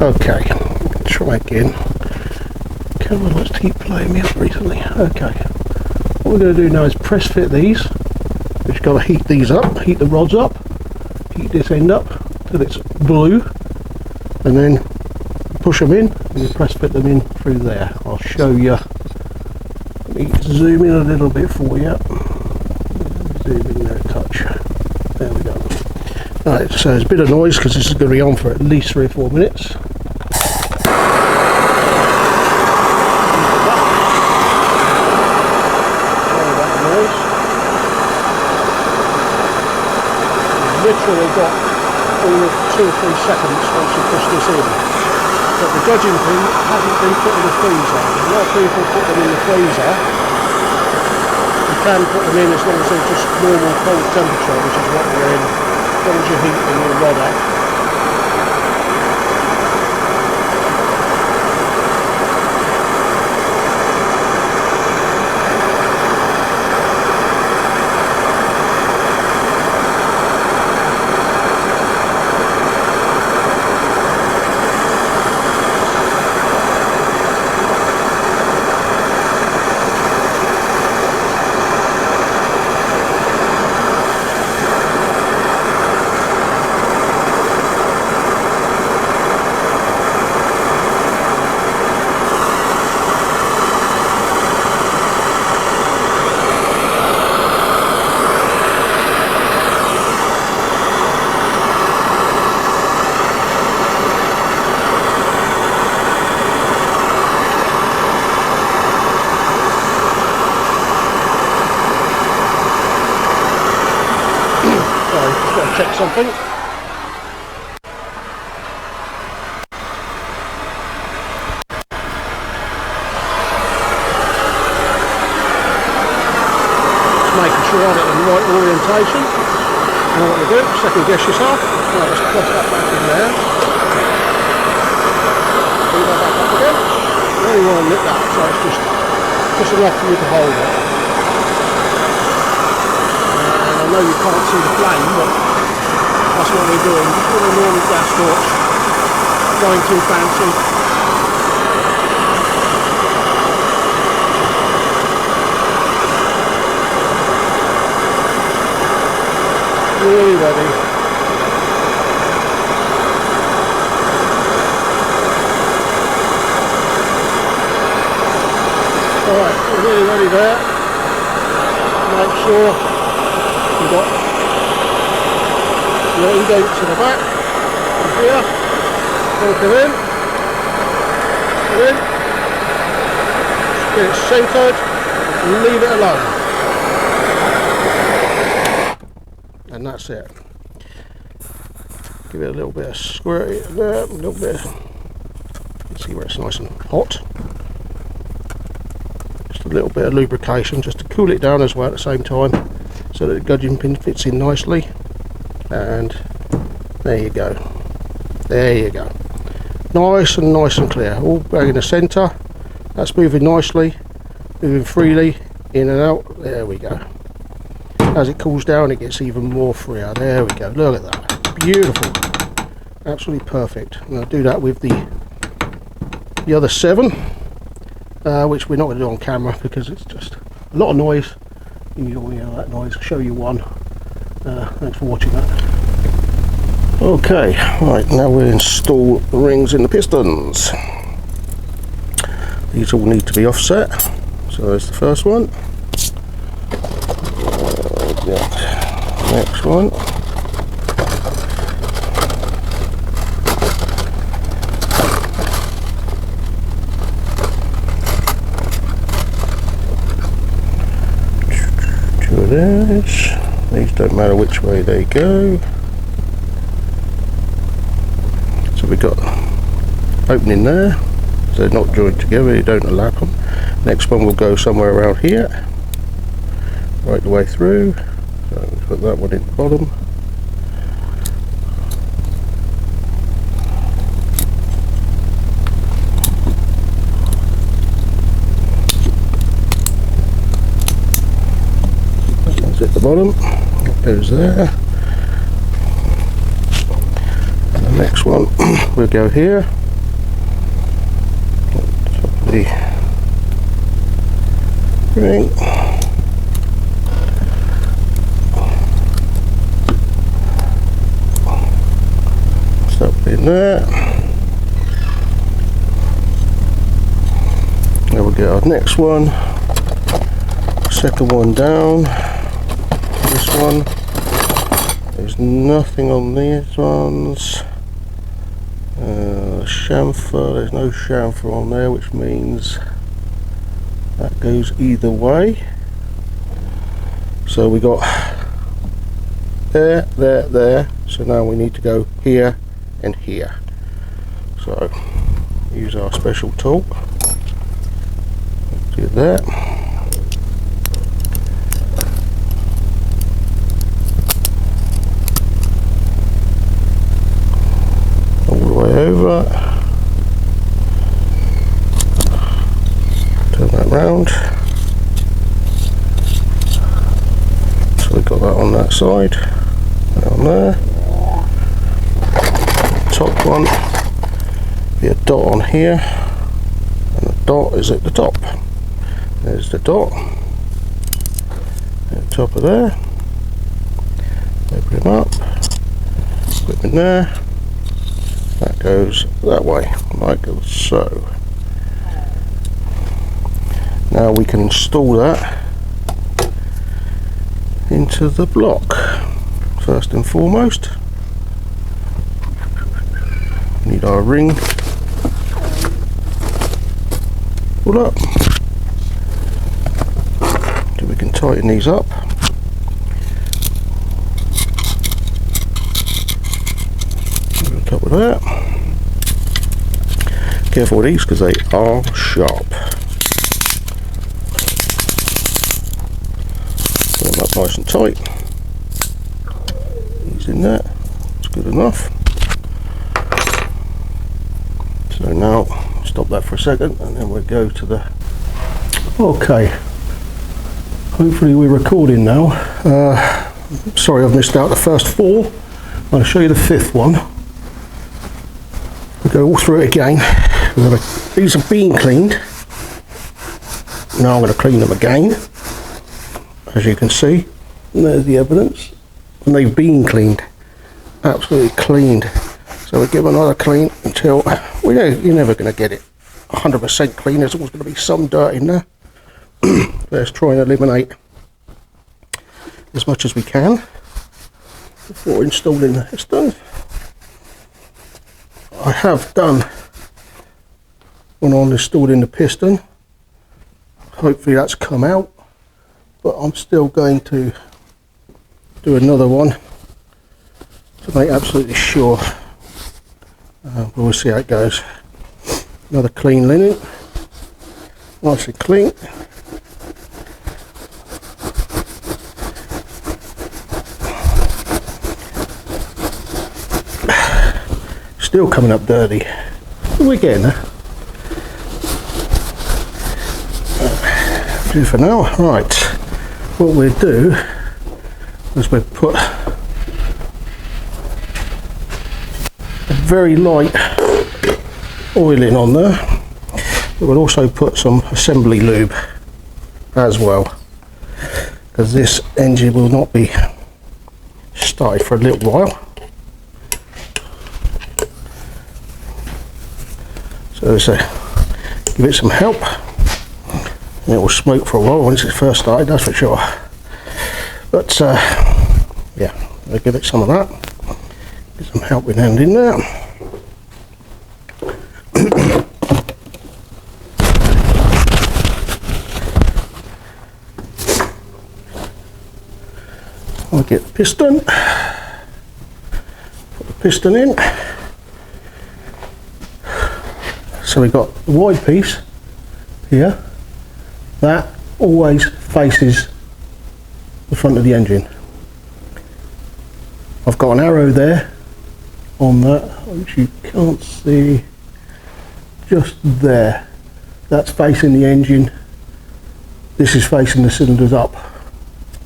Okay, try again. Camera likes to keep playing me up recently. Okay, what we're going to do now is press fit these. We've got to heat these up, heat the rods up, heat this end up till it's blue, and then push them in and you press fit them in through there. I'll show you. Let me zoom in a little bit for you. Zoom in there a touch. There we go. Right, so there's a bit of noise because this is going to be on for at least 3 or 4 minutes. Literally got all of 2 or 3 seconds once you push this in. But the judging pin hasn't been put in the freezer. A lot of people put them in the freezer. You can put them in as long as they're just normal cold temperature, which is what we're in, as long as you heat them your rod up. Check something. It's making sure I'm in the right orientation. You know what to do, second guess yourself. Right, let's press that back in there. Bring that back up again. You only want to nip that, so it's just enough for you to hold it. And I know you can't see the flame, but that's what we're doing, just with a normal gas torch, going too fancy. Really ready. Alright, we're really ready there. Make sure we've got your indents to the back, and here, poke it in, get it centred, and leave it alone. And that's it. Give it a little bit of squirty there, a little bit, see where it's nice and hot. Just a little bit of lubrication, just to cool it down as well at the same time, so that the gudgeon pin fits in nicely. And there you go, nice and clear, all back in the centre. That's moving nicely, moving freely in and out. There we go. As it cools down it gets even more freer. There we go, look at that, beautiful, absolutely perfect. And I'll do that with the other 7, which we're not going to do on camera because it's just a lot of noise. You don't want to hear that noise. I'll show you one. Thanks for watching that. Okay, right, now we'll install the rings in the pistons. These all need to be offset. So there's the first one. Next one. Two of those. These don't matter which way they go. So we've got opening there, so they're not joined together, you don't overlap them. Next one will go somewhere around here, right the way through. So put that one in the bottom. That's at the bottom. It goes there. And the next one will go here. the ring. Stuff in there. Now we'll get our next one. Second one down. This one. There's nothing on these ones. Chamfer, there's no chamfer on there, which means that goes either way. So we got there, there, there. So now we need to go here and here. So use our special tool. Do that. All the way over. Turn that round. So we've got that on that side. Down there. Top one. Be a dot on here. And the dot is at the top. There's the dot. At the top of there. Open him up. Put him in there. That goes that way, like so. Now we can install that into the block. First and foremost, need our ring. Pull up. So we can tighten these up. On top of that. Careful with these because they are sharp. Put them up nice and tight. These in there. That's good enough. So now stop that for a second and then we'll go to the... Okay. Hopefully we're recording now. Sorry I've missed out the first four. I'll show you the fifth one. We'll go all through it again. These have been cleaned. Now I'm going to clean them again. As you can see, and there's the evidence. And they've been cleaned. Absolutely cleaned. So we'll give them another clean until... Well, you're never going to get it 100% clean. There's always going to be some dirt in there. Let's try and eliminate as much as we can before installing the piston. I have done when I'm installing the piston. Hopefully that's come out, but I'm still going to do another one to make absolutely sure. We'll see how it goes. Another clean linen, nicely clean. Still coming up dirty. We're getting there. Do for now. Right. What we'll do is we'll put a very light oiling on there. But we'll also put some assembly lube as well, because this engine will not be started for a little while. So give it some help, and it will smoke for a while once it's first started, that's for sure. But yeah, I'll give it some of that, get some helping hand in there. I'll get the piston, put the piston in. So we've got the wide piece here, that always faces the front of the engine. I've got an arrow there on that, which you can't see, just there. That's facing the engine, this is facing the cylinders up.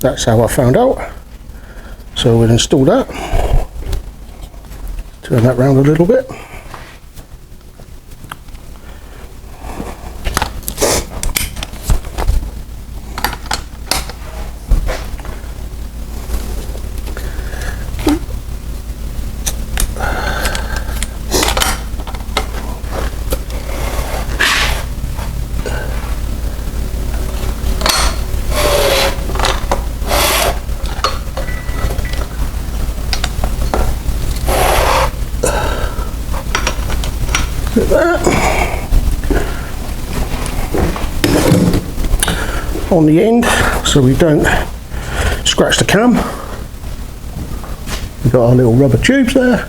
That's how I found out. So we'll install that, turn that round a little bit. Look at that. On the end, so we don't scratch the cam. We've got our little rubber tubes there,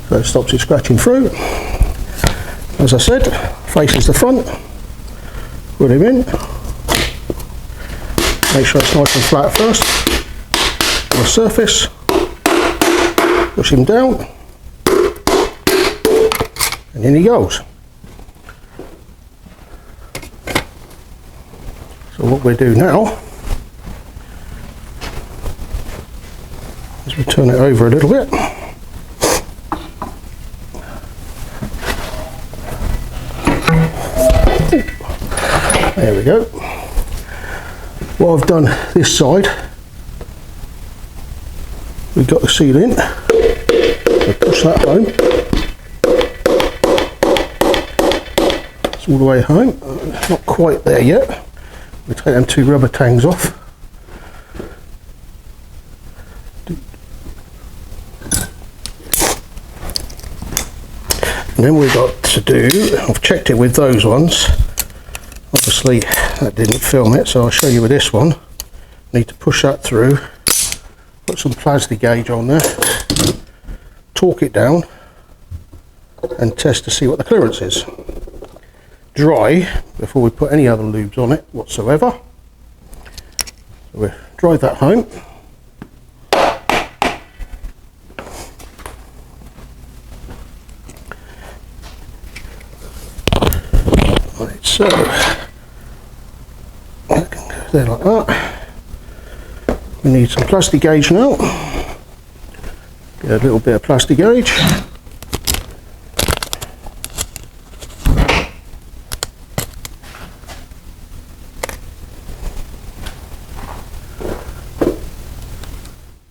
so it stops it scratching through. As I said, faces the front. Put him in. Make sure it's nice and flat first on the surface. Push him down, and in he goes. So what we do now is we turn it over a little bit. There we go. What I've done this side, we've got the seal in. So push that home. It's all the way home. It's not quite there yet. We take them two rubber tangs off. And then we've got to do, I've checked it with those ones. Obviously that didn't film it, so I'll show you with this one. Need to push that through, put some plastic gauge on there, torque it down and test to see what the clearance is. Dry before we put any other lubes on it whatsoever. So we'll drive that home. Right, so that can go there like that. We need some plastic gauge now. Get a little bit of plastic gauge.